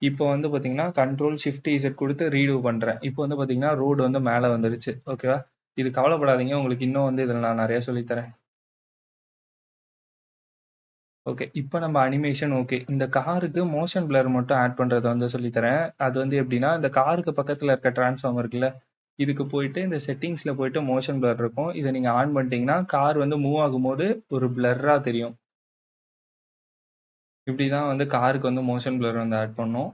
இப்போ வந்து பார்த்தீங்கன்னா, கண்ட்ரோல் ஷிஃப்ட் இசட் குடுத்து ரீடூ பண்றேன். இப்போ வந்து பார்த்தீங்கன்னா, ரோடு வந்து மேல வந்துருச்சு. ஓகேவா? இது கவலைப்படாதீங்க. உங்களுக்கு இன்னும் வந்து இதில நான் நெறைய சொல்லி தரேன். ஓகே. இப்ப நம்ம அனிமேஷன் ஓகே. இந்த காருக்கு மோஷன் பிளர் மட்டும் ஆட் பண்றத வந்து சொல்லி தரேன். அது வந்து எப்படின்னா, இந்த காருக்கு பக்கத்துல இருக்க டிரான்ஸ்ஃபார்மர் இருக்குல்ல, இதுக்கு போயிட்டு இந்த செட்டிங்ஸ்ல போயிட்டு மோஷன் பிளர் இருக்கும். இத நீங்க ஆன் பண்ணிட்டீங்கன்னா, கார் வந்து மூவ் ஆகும்போது ஒரு பிளர்ரா தெரியும். இப்படிதான் வந்து காருக்கு வந்து மோஷன் பிளர் வந்து ஆட் பண்ணணும்.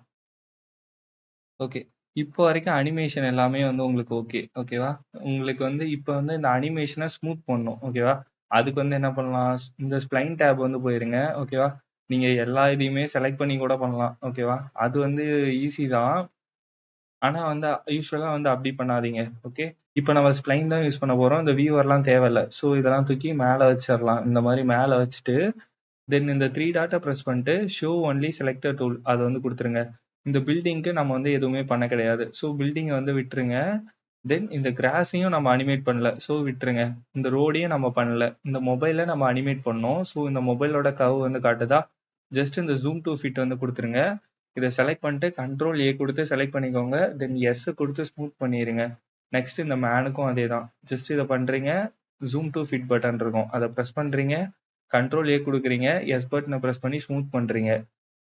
ஓகே. இப்போ வரைக்கும் அனிமேஷன் எல்லாமே வந்து உங்களுக்கு ஓகே. ஓகேவா? உங்களுக்கு வந்து இப்ப வந்து இந்த அனிமேஷன ஸ்மூத் பண்ணணும். ஓகேவா? அதுக்கு வந்து என்ன பண்ணலாம்? இந்த ஸ்ப்ளைன் டேப் வந்து போயிருங்க. ஓகேவா? நீங்க எல்லா இதையுமே செலக்ட் பண்ணி கூட பண்ணலாம். ஓகேவா? அது வந்து ஈஸி தான். ஆனா வந்து யூசுவலா வந்து அப்படி பண்ணாதீங்க. ஓகே. இப்ப நம்ம ஸ்ப்ளைன் தான் யூஸ் பண்ண போறோம். இந்த வியூவர்லாம் தேவையில்ல. ஸோ இதெல்லாம் தூக்கி மேல வச்சிரலாம். இந்த மாரி மேல வச்சுட்டு தென் இந்த 3 டாட்ட பிரஸ் பண்ணிட்டு, ஷோ ஒன்லி செலக்டட் டூல் அத வந்து குடுத்துருங்க. இந்த பில்டிங்க்கு நம்ம வந்து எதுவுமே பண்ண கிடையாது. ஸோ பில்டிங்க வந்து விட்டுருங்க. தென் இந்த கிராஸையும் நம்ம அனிமேட் பண்ணல. ஸோ விட்டுருங்க. இந்த ரோடையும் நம்ம பண்ணல. இந்த மொபைல நம்ம அனிமேட் பண்ணோம். ஸோ இந்த மொபைலோட கர்வ் வந்து காட்டுதா? ஜஸ்ட் இந்த ஜூம் டூ ஃபிட் வந்து குடுத்துருங்க. இத செலக்ட் பண்ணிட்டு கண்ட்ரோல் ஏ குடுத்து செலக்ட் பண்ணிக்கோங்க. தென் எஸ் குடுத்து ஸ்மூத் பண்ணிருங்க. நெக்ஸ்ட் இந்த மேனுக்கும் அதேதான். ஜஸ்ட் இத பண்றீங்க. ஜூம் டூ ஃபிட் பட்டன் இருக்கும். அத பிரஸ் பண்றீங்க. கண்ட்ரோல் ஏ குடுக்குறீங்க. எஸ் பட்டன பிரஸ் பண்ணி ஸ்மூத் பண்றீங்க.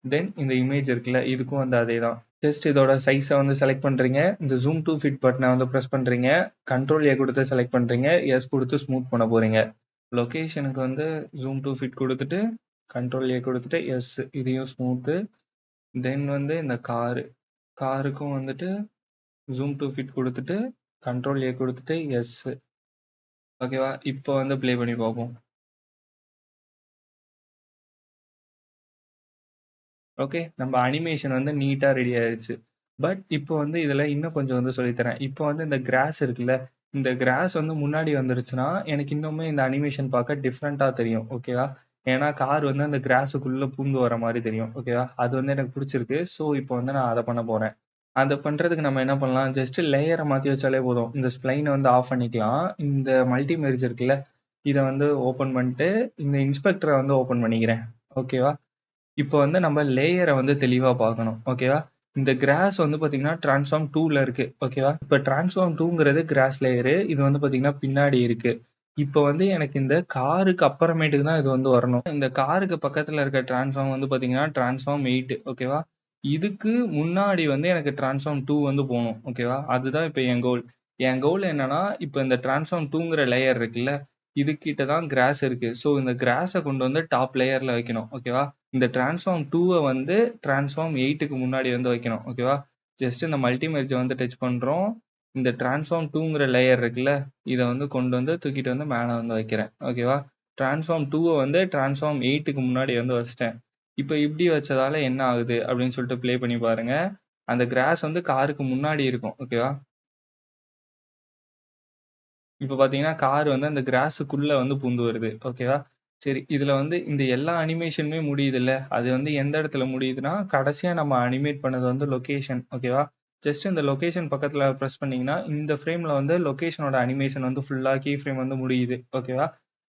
தென் இந்த இமேஜ் இருக்குல்ல, இதுக்கும் வந்து அதேதான். ஜஸ்ட் இதோட சைஸ வந்து செலக்ட் பண்றீங்க. இந்த ஜூம் டூ ஃபிட் பட்டன வந்து பிரஸ் பண்றீங்க. கண்ட்ரோல் ஏ குடுத்து செலக்ட் பண்றீங்க. எஸ் குடுத்து ஸ்மூத் பண்ண போறீங்க. லொகேஷனுக்கு வந்து ஜூம் டூ ஃபிட் குடுத்துட்டு, கண்ட்ரோல் ஏ குடுத்துட்டு, எஸ் இதையும் ஸ்மூத்து. தென் வந்து இந்த காருக்கும் வந்துட்டு ஜூம் டூ ஃபிட் குடுத்துட்டு, கண்ட்ரோல் ஏ குடுத்துட்டு, எஸ். ஓகேவா? இப்போ வந்து ப்ளே பண்ணி பார்ப்போம். ஓகே. நம்ம அனிமேஷன் வந்து நீட்டா ரெடி ஆயிருச்சு. பட் இப்போ வந்து இதுல இன்னும் கொஞ்சம் வந்து சொல்லி தரேன். இப்போ வந்து இந்த கிராஸ் இருக்குல்ல, இந்த கிராஸ் வந்து முன்னாடி வந்துருச்சுன்னா, எனக்கு இன்னுமே இந்த அனிமேஷன் பார்க்க டிஃப்ரெண்ட்டா தெரியும். ஓகேவா? ஏன்னா கார் வந்து அந்த கிராஸுக்குள்ள பூந்து வர மாரி தெரியும். ஓகேவா? அது வந்து எனக்கு புடிச்சிருக்கு. ஸோ இப்போ வந்து நான் அத பண்ண போறேன். அத பண்றதுக்கு நம்ம என்ன பண்ணலாம், ஜஸ்ட் லேயர மாத்தி வச்சாலே போதும். இந்த ஸ்ப்ளைன வந்து ஆஃப் பண்ணிக்கலாம். இந்த மல்டி மெர்ஜ் இருக்குல்ல, இத வந்து ஓப்பன் பண்ணிட்டு, இந்த இன்ஸ்பெக்டர வந்து ஓப்பன் பண்ணிக்கிறேன். ஓகேவா? இப்போ வந்து நம்ம லேயர வந்து தெளிவா பார்க்கணும். ஓகேவா? இந்த கிராஸ் வந்து பார்த்தீங்கன்னா, டிரான்ஸ்ஃபார்ம் 2ல இருக்கு. ஓகேவா? இப்ப டிரான்ஸ்ஃபார்ம் 2ங்கிறது கிராஸ் லேயரு. இது வந்து பார்த்தீங்கன்னா, பின்னாடி இருக்கு. இப்போ வந்து எனக்கு இந்த காருக்கு அப்புறமேட்டுக்கு தான் இது வந்து வரணும். இந்த காருக்கு பக்கத்துல இருக்க ட்ரான்ஸ்ஃபார்ம் வந்து பார்த்தீங்கன்னா, ட்ரான்ஸ்ஃபார்ம் 8 ஓகேவா? இதுக்கு முன்னாடி வந்து எனக்கு ட்ரான்ஸ்ஃபார்ம் 2 வந்து போணும். ஓகேவா? அதுதான் இப்ப என் கோல். என் கோல் என்னன்னா, இப்ப இந்த ட்ரான்ஸ்ஃபார்ம் 2ங்கிற லேயர் இருக்குல்ல, இதுகிட்ட தான் கிராஸ் இருக்கு. ஸோ இந்த கிராஸ கொண்டு வந்து டாப் லேயர்ல வைக்கணும். ஓகேவா? இந்த ட்ரான்ஸ்ஃபார்ம் 2வ வந்து ட்ரான்ஸ்ஃபார்ம் 8க்கு முன்னாடி வந்து வைக்கணும். ஓகேவா? ஜஸ்ட் இந்த மல்டி மெர்ஜ வந்து டச் பண்றோம். இந்த ட்ரான்ஸ்ஃபார்ம் 2ங்கிற லேயர் இருக்குல்ல, இத வந்து கொண்டு வந்து தூக்கிட்டு வந்து மேல வந்து வைக்கிறேன். ஓகேவா? ட்ரான்ஸ்ஃபார்ம் 2வ வந்து ட்ரான்ஸ்ஃபார்ம் 8க்கு முன்னாடி வந்து வச்சுட்டேன். இப்ப இப்படி வச்சதால என்ன ஆகுது அப்படின்னு சொல்லிட்டு ப்ளே பண்ணி பாருங்க. அந்த கிராஸ் வந்து காருக்கு முன்னாடி இருக்கும். ஓகேவா? இப்ப பார்த்தீங்கன்னா, கார் வந்து அந்த கிராஸுக்குள்ள வந்து பூந்து வருது. ஓகேவா? சரி, இதுல வந்து இந்த எல்லா அனிமேஷனுமே முடியுதுல்ல. அது வந்து எந்த இடத்துல முடியுதுன்னா, கடைசியா நம்ம அனிமேட் பண்ணது வந்து லொகேஷன். ஓகேவா? ஜஸ்ட் இந்த லொகேஷன் பக்கத்துல பிரஸ் பண்ணீங்கன்னா, இந்த ஃப்ரேம்ல வந்து லொகேஷனோட அனிமேஷன் வந்து ஃபுல்லா கீ ஃப்ரேம் வந்து முடியுது. ஓகேவா?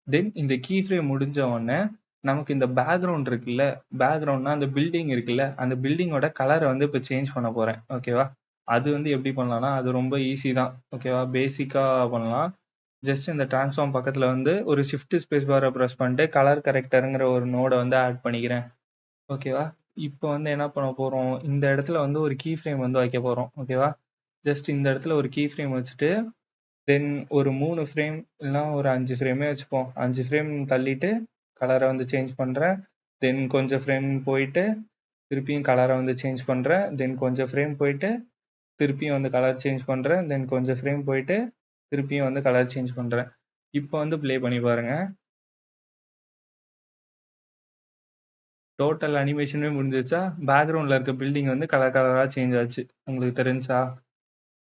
தென் இந்த கீ ஃப்ரேம் முடிஞ்ச உடனே, நமக்கு இந்த பேக்கிரவுண்ட் இருக்குல்ல, பேக்கிரவுண்ட்னா அந்த பில்டிங் இருக்குல்ல, அந்த பில்டிங்கோட கலர வந்து இப்ப சேஞ்ச் பண்ண போறேன். ஓகேவா? அது வந்து எப்படி பண்ணலாம்னா, அது ரொம்ப ஈஸி தான். ஓகேவா? பேசிக்கா பண்ணலாம். ஜஸ்ட் இந்த ட்ரான்ஸ்ஃபார்ம் பக்கத்துல வந்து ஒரு ஷிஃப்ட் ஸ்பேஸ் பாரை ப்ரெஸ் பண்ணிட்டு கலர் கரெக்டருங்கிற ஒரு நோட வந்து ஆட் பண்ணிக்கிறேன். ஓகேவா? இப்போ வந்து என்ன பண்ண போறோம்? இந்த இடத்துல வந்து ஒரு கீ ஃப்ரேம் வந்து வைக்க போறோம். ஓகேவா? ஜஸ்ட் இந்த இடத்துல ஒரு கீ ஃப்ரேம் வச்சுட்டு, தென் ஒரு 3 ஃப்ரேம் இல்லைனா ஒரு 5 ஃப்ரேமே வச்சுப்போம். 5 ஃப்ரேம் தள்ளிட்டு கலரை வந்து சேஞ்ச் பண்றேன். தென் கொஞ்சம் ஃப்ரேம் போயிட்டு திருப்பியும் கலரை வந்து சேஞ்ச் பண்றேன். தென் கொஞ்சம் ஃப்ரேம் போயிட்டு திருப்பியும் வந்து கலர் சேஞ்ச் பண்றேன். தென் கொஞ்சம் ஃப்ரேம் போயிட்டு திருப்பியும் வந்து கலர் சேஞ்ச் பண்றேன். இப்போ வந்து ப்ளே பண்ணி பாருங்க. டோட்டல் அனிமேஷனுமே முடிஞ்சிருச்சா? பேக்கிரவுண்ட்ல இருக்க பில்டிங் வந்து கலர் கலரா சேஞ்ச் ஆச்சு. உங்களுக்கு தெரிஞ்சா?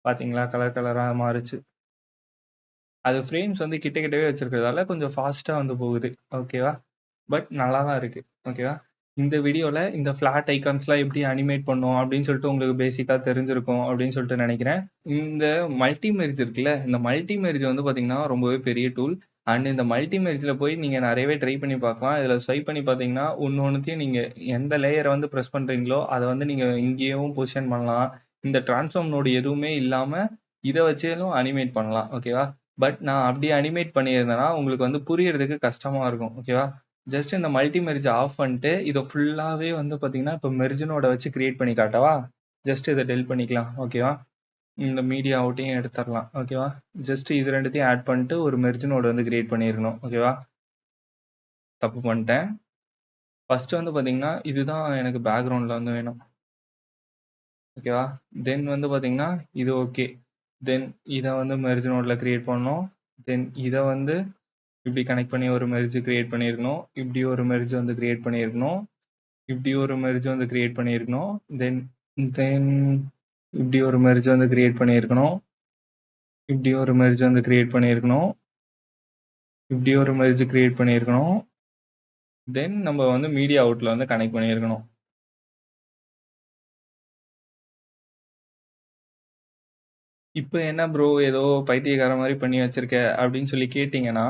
பார்த்தீங்களா? கலர் கலரா மாறுச்சு. அது ஃப்ரேம்ஸ் வந்து கிட்ட கிட்டவே வச்சிருக்கிறதால கொஞ்சம் ஃபாஸ்ட்டா வந்து போகுது. ஓகேவா? பட் நல்லா தான் இருக்கு. ஓகேவா? இந்த வீடியோல இந்த ஃபிளாட் ஐகான்ஸ்லாம் எப்படி அனிமேட் பண்ணோம் அப்படின்னு சொல்லிட்டு உங்களுக்கு பேசிக்கா தெரிஞ்சிருக்கும் அப்படின்னு சொல்லிட்டு நினைக்கிறேன். இந்த மல்டி மெர்ஜ் இருக்குல்ல, இந்த மல்டி மெர்ஜ் வந்து பார்த்தீங்கன்னா ரொம்பவே பெரிய டூல். அண்ட் இந்த மல்டி மெர்ஜ்ல போய் நீங்க நிறையவே ட்ரை பண்ணி பார்க்கலாம். இதுல ஸ்வைப் பண்ணி பார்த்தீங்கன்னா, ஒண்ணொண்ணுத்தையும் நீங்க எந்த லேயர வந்து பிரஸ் பண்றீங்களோ, அத வந்து நீங்க இங்கேயும் பொசிஷன் பண்ணலாம். இந்த ட்ரான்ஸ்ஃபார்ம் நோடு எதுவுமே இல்லாம இத வச்சேலும் அனிமேட் பண்ணலாம். ஓகேவா? பட் நான் அப்படி அனிமேட் பண்ணியிருந்தேன்னா, உங்களுக்கு வந்து புரியறதுக்கு கஷ்டமா இருக்கும். ஓகேவா? ஜஸ்ட் இந்த மல்டி மெர்ஜ் ஆஃப் பண்ணிட்டு, இத ஃபுல்லாவே வந்து பார்த்தீங்கன்னா, இப்ப மெர்ஜ் நோட வச்சு கிரியேட் பண்ணி காட்டவா? ஜஸ்ட் இத டெல் பண்ணிக்கலாம். ஓகேவா? இந்த மீடியா அவுட்டையும் எடுத்துரலாம். ஓகேவா? ஜஸ்ட் இது 2த்தையும் ஆட் பண்ணிட்டு ஒரு மெர்ஜ் நோட் வந்து கிரியேட் பண்ணியிருக்கணும். ஓகேவா? தப்பு பண்ணிட்டேன். ஃபர்ஸ்ட் வந்து பார்த்தீங்கன்னா, இதுதான் எனக்கு பேக்கிரவுண்ட்ல வந்து வேணும். ஓகேவா? தென் வந்து பார்த்தீங்கன்னா, இது ஓகே. தென் இத வந்து மெர்ஜ் நோட்ல கிரியேட் பண்ணணும். தென் இத வந்து இப்படி கனெக்ட் பண்ணி ஒரு மெர்ஜ் கிரியேட் பண்ணியிருக்கணும். இப்படி ஒரு மெர்ஜ் வந்து கிரியேட் பண்ணியிருக்கணும். இப்படி ஒரு மெர்ஜ் வந்து கிரியேட் பண்ணியிருக்கணும். தென் தென் இப்படி ஒரு மெர்ஜ் வந்து கிரியேட் பண்ணியிருக்கணும். இப்படி ஒரு மெர்ஜ் வந்து கிரியேட் பண்ணியிருக்கணும். இப்படி ஒரு மெர்ஜ் கிரியேட் பண்ணியிருக்கணும். தென் நம்ம வந்து மீடியா அவுட்ல வந்து கனெக்ட் பண்ணியிருக்கணும். இப்ப என்ன ப்ரோ ஏதோ பைத்தியக்கார மாதிரி பண்ணி வச்சிருக்க அப்படின்னு சொல்லி கேட்டீங்கன்னா,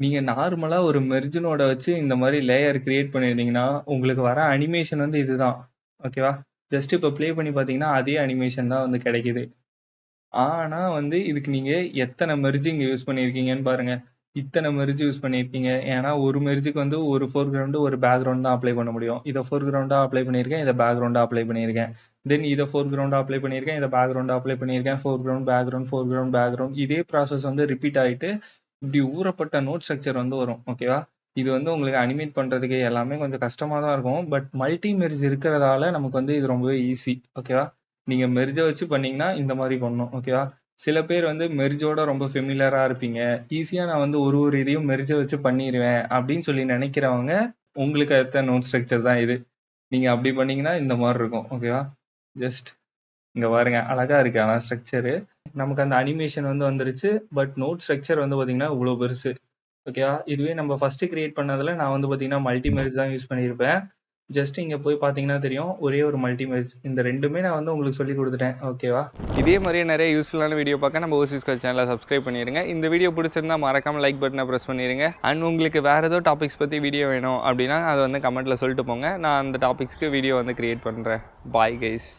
நீங்க நார்மலா ஒரு மெர்ஜ் நோட வச்சு இந்த மாதிரி லேயர் கிரியேட் பண்ணியிருந்தீங்கன்னா, உங்களுக்கு வர அனிமேஷன் வந்து இதுதான். ஓகேவா? ஜஸ்ட் இப்ப ப்ளே பண்ணி பார்த்தீங்கன்னா, அதே அனிமேஷன் தான் வந்து கிடைக்குது. ஆனா வந்து இதுக்கு நீங்க எத்தனை மெர்ஜிங் யூஸ் பண்ணியிருக்கீங்கன்னு பாருங்க. இத்தனை மெர்ஜ் யூஸ் பண்ணியிருக்கீங்க. ஏன்னா ஒரு மெர்ஜுக்கு வந்து ஒரு ஃபோர்கிரவுண்ட், ஒரு பேக்கிரவுண்ட் தான் அப்ளை பண்ண முடியும். இத ஃபோர்கிரவுண்டா அப்ளை பண்ணியிருக்கேன். இத பேக்கிரவுண்டா அப்ளை பண்ணியிருக்கேன். தென் இத ஃபோர்கிரவுண்டா அப்ளை பண்ணியிருக்கேன். இத பேக்கிரவுண்டா அப்ளை பண்ணியிருக்கேன். ஃபோர்கிரவுண்ட், பேக்கிரவுண்ட், ஃபோர்கிரவுண்ட், பேக்கிரவுண்ட் இதே ப்ராசஸ் வந்து ரிப்பீட் ஆயிட்டு, இப்படி ஊறப்பட்ட நோட் ஸ்ட்ரக்சர் வந்து வரும். ஓகேவா? இது வந்து உங்களுக்கு அனிமேட் பண்றதுக்கு எல்லாமே கொஞ்சம் கஷ்டமா தான் இருக்கும். பட் மல்டி மெர்ஜ் இருக்கிறதால நமக்கு வந்து இது ரொம்பவே ஈஸி. ஓகேவா? நீங்க மெர்ஜ வச்சு பண்ணீங்கன்னா, இந்த மாரி பண்ணணும். ஓகேவா? சில பேர் வந்து மெர்ஜோட ரொம்ப ஃபெமிலியரா இருப்பீங்க. ஈஸியா நான் வந்து ஒரு இதையும் மெர்ஜ வச்சு பண்ணிருவேன் அப்படின்னு சொல்லி நினைக்கிறவங்க, உங்களுக்கு ஏத்த நோட் ஸ்ட்ரக்சர் தான் இது. நீங்க அப்படி பண்ணீங்கன்னா, இந்த மாரி இருக்கும். ஓகேவா? ஜஸ்ட் இங்க பாருங்க. அழகா இருக்கு ஆனா ஸ்ட்ரக்சரு. நமக்கு அந்த அனிமேஷன் வந்து வந்துருச்சு. பட் நோட் ஸ்ட்ரக்சர் வந்து பார்த்தீங்கன்னா, இவ்ளோ பெருசு. ஓகேவா? இதுவே நம்ம ஃபர்ஸ்ட் கிரியேட் பண்ணதுல நான் வந்து பார்த்தீங்கன்னா, மல்டி மெர்ஜ் தான் யூஸ் பண்ணியிருப்பேன். ஜஸ்ட் இங்க போய் பார்த்தீங்கன்னா தெரியும். ஒரே ஒரு மல்டி மெர்ஜ். இந்த 2மே நான் வந்து உங்களுக்கு சொல்லிக் குடுத்துட்டேன். ஓகேவா? இதே மாதிரியே நிறைய யூஸ்ஃபுல்லான வீடியோ பார்க்க நம்ம ஓசிஸ் சேனலை சப்ஸ்கிரைப் பண்ணிடுங்க. இந்த வீடியோ பிடிச்சிருந்தா மறக்காம லைக் பட்டனை ப்ரெஸ் பண்ணிடுங்க. அண்ட் உங்களுக்கு வேறு ஏதோ டாபிக்ஸ் பற்றி வீடியோ வேணும் அப்படின்னா அதை வந்து கமெண்ட்டில் சொல்லிட்டு போங்க. நான் அந்த டாபிக்ஸ்க்கு வீடியோ வந்து கிரியேட் பண்ணுறேன். Bye guys.